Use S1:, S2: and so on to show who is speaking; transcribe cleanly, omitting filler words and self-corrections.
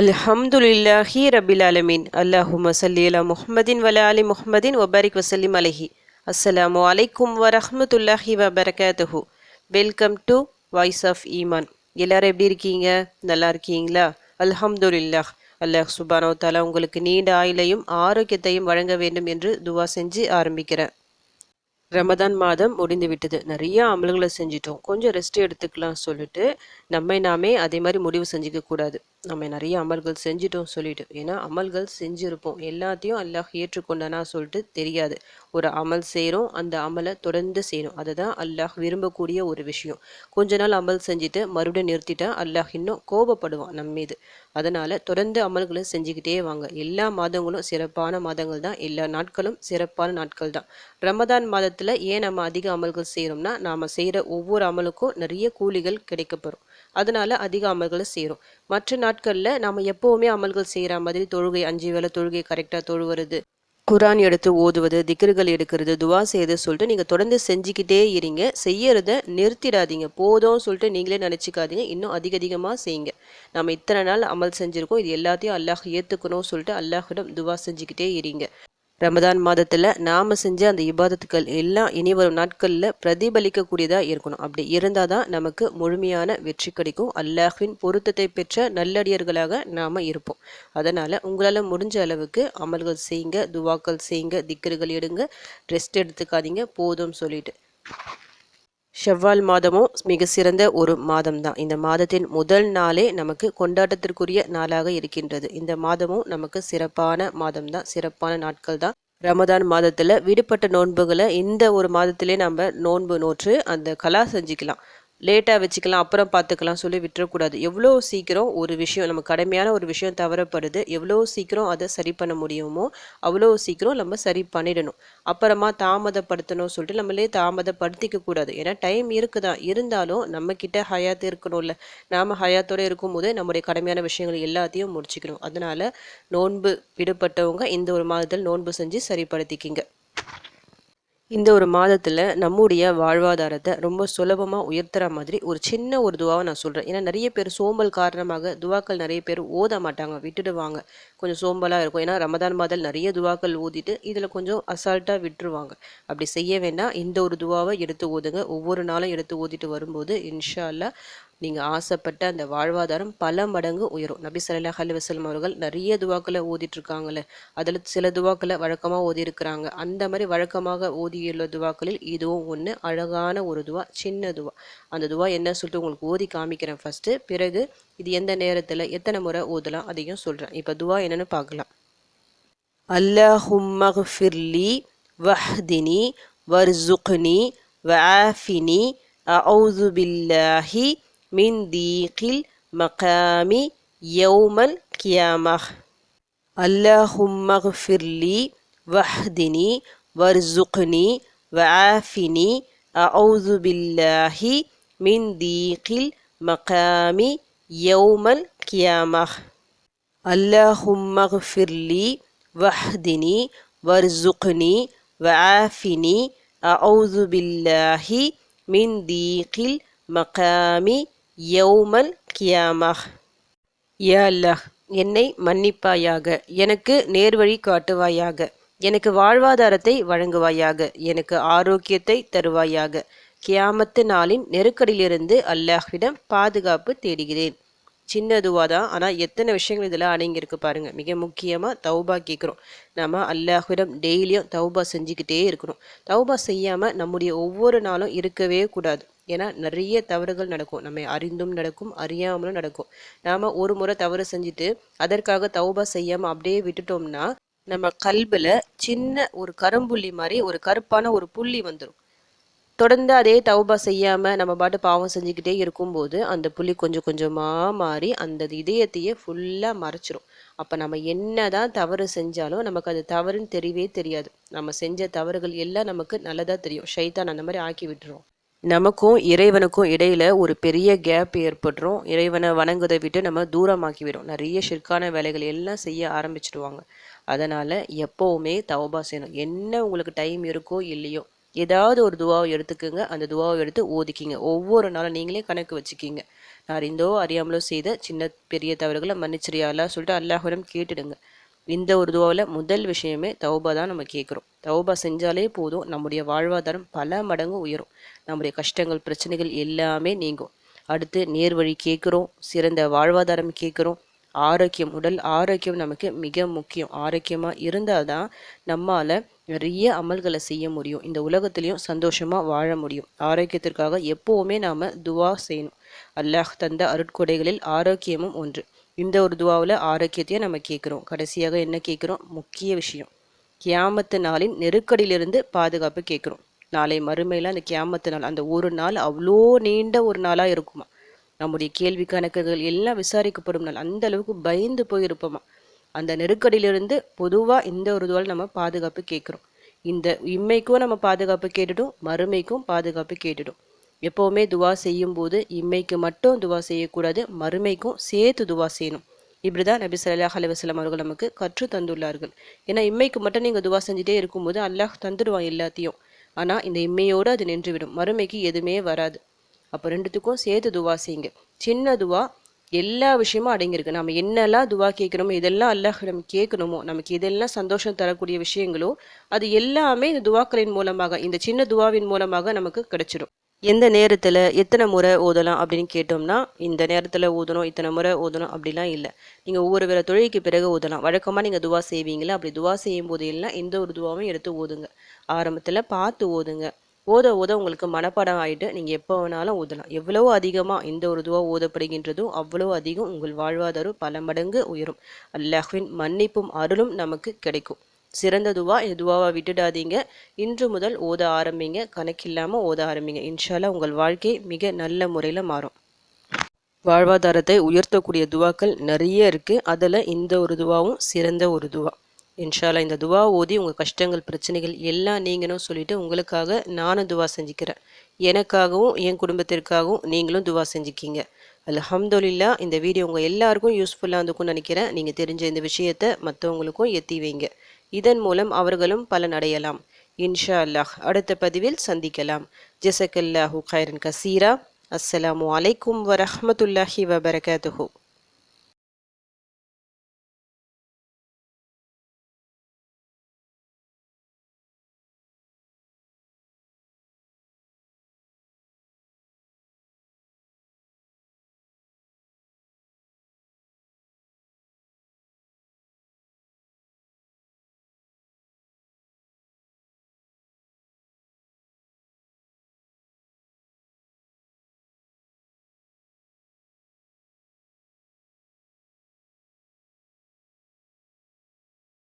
S1: அல்ஹம்துலில்லாஹி ரபில் ஆலமீன். அல்லாஹும்ம ஸல்லி அலா முஹம்மதின் வல ஆலி முஹம்மதின் வபாரிக் வசல்லிம் அலைஹி. அஸ்ஸலாமு அலைக்கும் வரஹ்மத்துல்லாஹி வபரகாத்துஹு. வெல்கம் டு வாய்ஸ் ஆஃப் ஈமான். எல்லாரும் எப்படி இருக்கீங்க? நல்லா இருக்கீங்களா? அல்ஹம்துலில்லாஹ். அல்லாஹ் சுப்ஹானஹு வ தஆலா உங்களுக்கு நீண்ட ஆயுளையும் ஆரோக்கியத்தையும் வழங்க வேண்டும் என்று துவா செஞ்சு ஆரம்பிக்கிறேன். ரமதான் மாதம் முடிந்து விட்டது. நிறைய அமல்களை செஞ்சிட்டோம். கொஞ்சம் ரெஸ்ட் எடுத்துக்கலாம் சொல்லிட்டு நம்மை நாமே அதே மாதிரி முடிவு செஞ்சுக்க கூடாது. நம்ம நிறைய அமல்கள் செஞ்சிட்டோம் சொல்லிட்டு. ஏன்னா அமல்கள் செஞ்சுருப்போம், எல்லாத்தையும் அல்லாஹ் ஏற்றுக்கொண்டானா சொல்லிட்டு தெரியாது. ஒரு அமல் செய்கிறோம், அந்த அமலை தொடர்ந்து செய்யணும். அதுதான் அல்லாஹ் விரும்பக்கூடிய ஒரு விஷயம். கொஞ்ச நாள் அமல் செஞ்சுட்டு மறுபடியும் நிறுத்திட்டா அல்லாஹ் இன்னும் கோபப்படுவான் நம்ம மீது. அதனால் தொடர்ந்து அமல்களை செஞ்சுக்கிட்டே வாங்க. எல்லா மாதங்களும் சிறப்பான மாதங்கள் தான், எல்லா நாட்களும் சிறப்பான நாட்கள் தான். ரமதான் மாதத்தில் ஏன் நம்ம அதிக அமல்கள் செய்கிறோம்னா, நாம் செய்கிற ஒவ்வொரு அமலுக்கும் நிறைய கூலிகள் கிடைக்கப்பெறும். அதனால் அதிக அமல்களை செய்கிறோம். மற்ற நாட்களில் நாம் எப்போவுமே அமல்கள் செய்கிற மாதிரி தொழுகை 5 வேளை தொழுகை கரெக்டாக தொழுவது, குரான் எடுத்து ஓதுவது, திக்ருகள் எடுக்கிறது, துவா செய்யறது சொல்லிட்டு நீங்கள் தொடர்ந்து செஞ்சுக்கிட்டே இருங்க. செய்யறத நிறுத்திடாதீங்க. போதும் சொல்லிட்டு நீங்களே நினச்சிக்காதீங்க. இன்னும் அதிகமாக செய்யுங்க. நம்ம இத்தனை நாள் அமல் செஞ்சுருக்கோம், இது எல்லாத்தையும் அல்லாஹ் ஏற்றுக்கணும் சொல்லிட்டு அல்லாஹிடம் துவா செஞ்சுக்கிட்டே இருங்க. ரமதான் மாதத்தில் நாம் செஞ்ச அந்த இபாதத்துக்கள் எல்லாம் இனி வரும் நாட்களில் பிரதிபலிக்கக்கூடியதாக இருக்கணும். அப்படி இருந்தால் தான் நமக்கு முழுமையான வெற்றி கிடைக்கும். அல்லாஹ்வின் பொருத்தத்தை பெற்ற நல்லடியர்களாக நாம் இருப்போம். அதனால் உங்களால் முடிஞ்ச அளவுக்கு அமல்கள் செய்யுங்க, துவாக்கள் செய்யுங்க, திக்ருகள் எடுங்க, ரெஸ்ட் எடுத்துக்காதீங்க போதும் சொல்லிட்டு. ஷவ்வால் மாதமும் மிக சிறந்த ஒரு மாதம்தான். இந்த மாதத்தின் முதல் நாளே நமக்கு கொண்டாட்டத்திற்குரிய நாளாக இருக்கின்றது. இந்த மாதமும் நமக்கு சிறப்பான மாதம்தான், சிறப்பான நாட்கள் தான். ரமதான் மாதத்தில் விடுபட்ட நோன்புகளை இந்த ஒரு மாதத்திலே நம்ம நோன்பு நோற்று அந்த கலா செஞ்சுக்கலாம். லேட்டாக வச்சுக்கலாம், அப்புறம் பார்த்துக்கலாம் சொல்லி விட்டுறக்கூடாது. எவ்வளோ சீக்கிரம் ஒரு விஷயம், நம்ம கடமையான ஒரு விஷயம் தவறப்படுது, எவ்வளோ சீக்கிரம் அதை சரி பண்ண முடியுமோ அவ்வளோ சீக்கிரம் நம்ம சரி பண்ணிடணும். அப்புறமா தாமதப்படுத்தணும் சொல்லிட்டு நம்மளே தாமதப்படுத்திக்க கூடாது. ஏன்னா டைம் இருக்குதான், இருந்தாலும் நம்மக்கிட்ட ஹயாத் இருக்கணும்ல. நாம் ஹயாத்தோடு இருக்கும்போது நம்முடைய கடமையான விஷயங்கள் எல்லாத்தையும் முடிச்சுக்கணும். அதனால் நோன்பு விடுபட்டவங்க இந்த ஒரு மாதத்தில் நோன்பு செஞ்சு சரிப்படுத்திக்கிங்க. இந்த ஒரு மாதத்தில் நம்முடைய வாழ்வாதாரத்தை ரொம்ப சுலபமாக உயர்த்துற மாதிரி ஒரு சின்ன ஒரு துவாவை நான் சொல்கிறேன். ஏன்னா நிறைய பேர் சோம்பல் காரணமாக துவாக்கள் நிறைய பேர் ஓத மாட்டாங்க, விட்டுடுவாங்க. கொஞ்சம் சோம்பலாக இருக்கும். ஏன்னா ரமதான் மாதம் நிறைய துவாக்கள் ஓதிட்டு இதில் கொஞ்சம் அசால்ட்டாக விட்டுருவாங்க. அப்படி செய்ய வேண்டாம். இந்த ஒரு துவாவை எடுத்து ஓதுங்க. ஒவ்வொரு நாளும் எடுத்து ஓதிட்டு வரும்போது இன்ஷா அல்லாஹ் நீங்கள் ஆசைப்பட்ட அந்த வாழ்வாதாரம் பல மடங்கு உயரும். நபி ஸல்லல்லாஹு அலைஹி வஸல்லம் அவர்கள் நிறைய துவாக்களை ஓதிட்டு இருக்காங்களே, அதில் சில துவாக்களை வழக்கமாக ஓதி இருக்கிறாங்க. அந்த மாதிரி வழக்கமாக ஓதியுள்ள துவாக்களில் இதுவும் ஒன்று. அழகான ஒரு துவா, சின்ன துவா. அந்த துவா என்ன சொல்லிட்டு உங்களுக்கு ஓதி காமிக்கிறேன் ஃபஸ்ட்டு. பிறகு இது எந்த நேரத்தில் எத்தனை முறை ஓதலாம் அதையும் சொல்கிறேன். இப்போ துவா என்னென்னு பார்க்கலாம். அல்லாஹும்மக்ஃபிர்லி வஹ்தினி வர்சுக்னி வஆஃபினி அஊது பில்லாஹி மின் தீகில் மகாமி யௌமல் கியாமஹ். அல்லாஹும்மக்ஃபிர்லி வஹ்தினி வர்சுக்னி வஆஃபினி அஊது பில்லாஹி மின் தீகில் மகாமி யௌமல் கியாமஹ். அல்லாஹும்மக்ஃபிர்லி வஹ்தினி வர்சுக்னி வஆஃபினி அஊது பில்லாஹி மின் தீகில் மகாமி யௌமல் கியாமஹ். யா அல்லாஹ், என்னை மன்னிப்பாயாக, எனக்கு நேர்வழி காட்டுவாயாக, எனக்கு வாழ்வாதாரத்தை வழங்குவாயாக, எனக்கு ஆரோக்கியத்தை தருவாயாக. கியாமத்து நாளின் நெருக்கடியிலிருந்து அல்லாஹ்விடம் பாதுகாப்பு தேடுகிறேன். சின்ன துவா தான், ஆனால் எத்தனை விஷயங்கள் இதில் அடங்கியிருக்கு பாருங்கள். மிக முக்கியமாக தௌபா கேட்குறோம். நம்ம அல்லாஹ்விடம் டெய்லியும் தௌபா செஞ்சுக்கிட்டே இருக்கணும். தௌபா செய்யாமல் நம்முடைய ஒவ்வொரு நாளும் இருக்கவே கூடாது. ஏன்னா நிறைய தவறுகள் நடக்கும். நம்ம அறிந்தும் நடக்கும், அறியாமலும் நடக்கும். நாம் ஒரு முறை தவறு செஞ்சுட்டு அதற்காக தௌபா செய்யாமல் அப்படியே விட்டுட்டோம்னா நம்ம கல்பில் சின்ன ஒரு கரும்புள்ளி மாதிரி ஒரு கருப்பான ஒரு புள்ளி வந்துடும். தொடர்ந்து அதே தௌபா செய்யாமல் நம்ம பாட்டு பாவம் செஞ்சுக்கிட்டே இருக்கும்போது அந்த புள்ளி கொஞ்சம் கொஞ்சமாக மாறி அந்த இதயத்தையே ஃபுல்லாக மறைச்சிரும். அப்போ நம்ம என்ன தான் தவறு செஞ்சாலும் நமக்கு அது தவறுன்னு தெரியவே தெரியாது. நம்ம செஞ்ச தவறுகள் எல்லாம் நமக்கு நல்லதாக தெரியும். ஷைத்தான் அந்த மாதிரி ஆக்கி விட்டுரும். நமக்கும் இறைவனுக்கும் இடையில் ஒரு பெரிய கேப் ஏற்பட்டுரும். இறைவனை வணங்குவதை விட்டு நம்ம தூரமாக்கிவிடும். நிறைய ஷிர்கான வேலைகள் எல்லாம் செய்ய ஆரம்பிச்சிடுவாங்க. அதனால் எப்போவுமே தௌபா செய்யணும். என்ன உங்களுக்கு டைம் இருக்கோ இல்லையோ ஏதாவது ஒரு துவாவை எடுத்துக்கோங்க. அந்த துவாவை எடுத்து ஓதிக்கிங்க. ஒவ்வொரு நாளும் நீங்களே கணக்கு வச்சுக்கிங்க. நான் அறிந்தோ அறியாமலோ செய்த சின்ன பெரிய தவறுகளை மன்னிச்சிரியா அல்லா சொல்லிட்டு அல்லாஹ்விடம் கேட்டுடுங்க. இந்த ஒரு துவாவில் முதல் விஷயமே தௌபா தான் நம்ம கேட்குறோம். தௌபா செஞ்சாலே போதும், நம்முடைய வாழ்வாதாரம் பல மடங்கு உயரும், நம்முடைய கஷ்டங்கள் பிரச்சனைகள் எல்லாமே நீங்கும். அடுத்து நேர்வழி கேட்குறோம், சிறந்த வாழ்வாதாரம் கேட்குறோம், ஆரோக்கியம், உடல் ஆரோக்கியம் நமக்கு மிக முக்கியம். ஆரோக்கியமாக இருந்தால் தான் நம்மால் நிறைய அமல்களை செய்ய முடியும், இந்த உலகத்துலேயும் சந்தோஷமாக வாழ முடியும். ஆரோக்கியத்திற்காக எப்போவுமே நாம் துவா செய்யணும். அல்லாஹ் தந்த அருட்கொடைகளில் ஆரோக்கியமும் ஒன்று. இந்த ஒரு துவாவில் ஆரோக்கியத்தையும் நம்ம கேட்குறோம். கடைசியாக என்ன கேட்குறோம்? முக்கிய விஷயம், கியாமத்து நாளின் நெருக்கடியிலிருந்து பாதுகாப்பு கேட்குறோம். நாளை மறுமையில் அந்த கியாமத்து நாள், அந்த ஒரு நாள் அவ்வளோ நீண்ட ஒரு நாளாக இருக்குமா. நம்முடைய கேள்வி கணக்குகள் எல்லாம் விசாரிக்கப்படும் நாள். அந்த அளவுக்கு பயந்து போயிருப்போமா. அந்த நெருக்கடியிலிருந்து பொதுவாக இந்த ஒரு துவால் நம்ம பாதுகாப்பு கேட்குறோம். இந்த இம்மைக்கும் நம்ம பாதுகாப்பு கேட்டுடும், மறுமைக்கும் பாதுகாப்பு கேட்டுடும். எப்போவுமே துவா செய்யும் போது இம்மைக்கு மட்டும் துவா செய்யக்கூடாது, மறுமைக்கும் சேர்த்து துவா செய்யணும். இப்படிதான் நபி ஸல்லல்லாஹு அலைஹி வஸல்லம் அவர்கள் நமக்கு கற்று தந்துள்ளார்கள். ஏன்னா இம்மைக்கு மட்டும் நீங்கள் துவா செஞ்சுட்டே இருக்கும்போது அல்லாஹ் தந்துடுவான் எல்லாத்தையும். ஆனால் இந்த இம்மையோடு அது நின்றுவிடும், மறுமைக்கு எதுவுமே வராது. அப்போ ரெண்டுத்துக்கும் சேர்த்து துவா செய்யுங்க. சின்ன துவா எல்லா விஷயமும் அடங்கியிருக்கு. நம்ம என்னெல்லாம் துவா கேட்கணுமோ, இதெல்லாம் அல்லாஹ்விடம் கேட்கணுமோ, நமக்கு இதெல்லாம் சந்தோஷம் தரக்கூடிய விஷயங்களோ, அது எல்லாமே இந்த துவாக்களின் மூலமாக, இந்த சின்ன துவாவின் மூலமாக நமக்கு கிடைச்சிடும். எந்த நேரத்தில் எத்தனை முறை ஓதலாம் அப்படின்னு கேட்டோம்னா, இந்த நேரத்தில் ஓதணும், இத்தனை முறை ஓதணும் அப்படிலாம் இல்லை. நீங்கள் ஒவ்வொரு வேளை தொழுகைக்கு பிறகு ஓதலாம். வழக்கமாக நீங்கள் துவா செய்வீங்களா, அப்படி துவா செய்யும் போது எல்லாம் எந்த ஒரு துவாவும் எடுத்து ஓதுங்க. ஆரம்பத்தில் பார்த்து ஓதுங்க. ஓத ஓத உங்களுக்கு மனப்பாடம் ஆகிட்டு நீங்கள் எப்போ வேணாலும் ஓதலாம். எவ்வளோ அதிகமாக இந்த ஒரு துவா ஓதப்படுகின்றதோ அவ்வளோ அதிகம் உங்கள் வாழ்வாதாரம் பல மடங்கு உயரும். அல்லாஹ்வின் மன்னிப்பும் அருளும் நமக்கு கிடைக்கும். சிறந்த துவா, இந்த துவாவை விட்டுடாதீங்க. இன்று முதல் ஓத ஆரம்பிங்க, கணக்கில்லாமல் ஓத ஆரம்பிங்க. இன்ஷால்லா உங்கள் வாழ்க்கை மிக நல்ல முறையில் மாறும். வாழ்வாதாரத்தை உயர்த்தக்கூடிய துவாக்கள் நிறைய இருக்குது. அதில் இந்த ஒரு துவாவும் சிறந்த ஒரு துவா. இன்ஷால்லா இந்த துவா ஓதி உங்கள் கஷ்டங்கள் பிரச்சனைகள் எல்லாம் நீங்கணும் சொல்லிட்டு உங்களுக்காக நானும் துவா செஞ்சுக்கிறேன். எனக்காகவும் என் குடும்பத்திற்காகவும் நீங்களும் துவா செஞ்சுக்கிங்க. அல்ஹம்துலில்லாஹ். இந்த வீடியோ உங்கள் எல்லாருக்கும் யூஸ்ஃபுல்லாக இருந்துக்கும்னு நினைக்கிறேன். நீங்கள் தெரிஞ்ச இந்த விஷயத்தை மற்றவங்களுக்கும் எத்தி வைங்க. இதன் மூலம் அவர்களும் பலனடையலாம். இன்ஷா அல்லாஹ். அடுத்த பதிவில் சந்திக்கலாம். ஜஸக்கல்லாஹு கைரன் கசீரா. அஸ்ஸலாமு அலைக்கும் வரஹ்மத்துல்லாஹி வபரகாத்துஹு.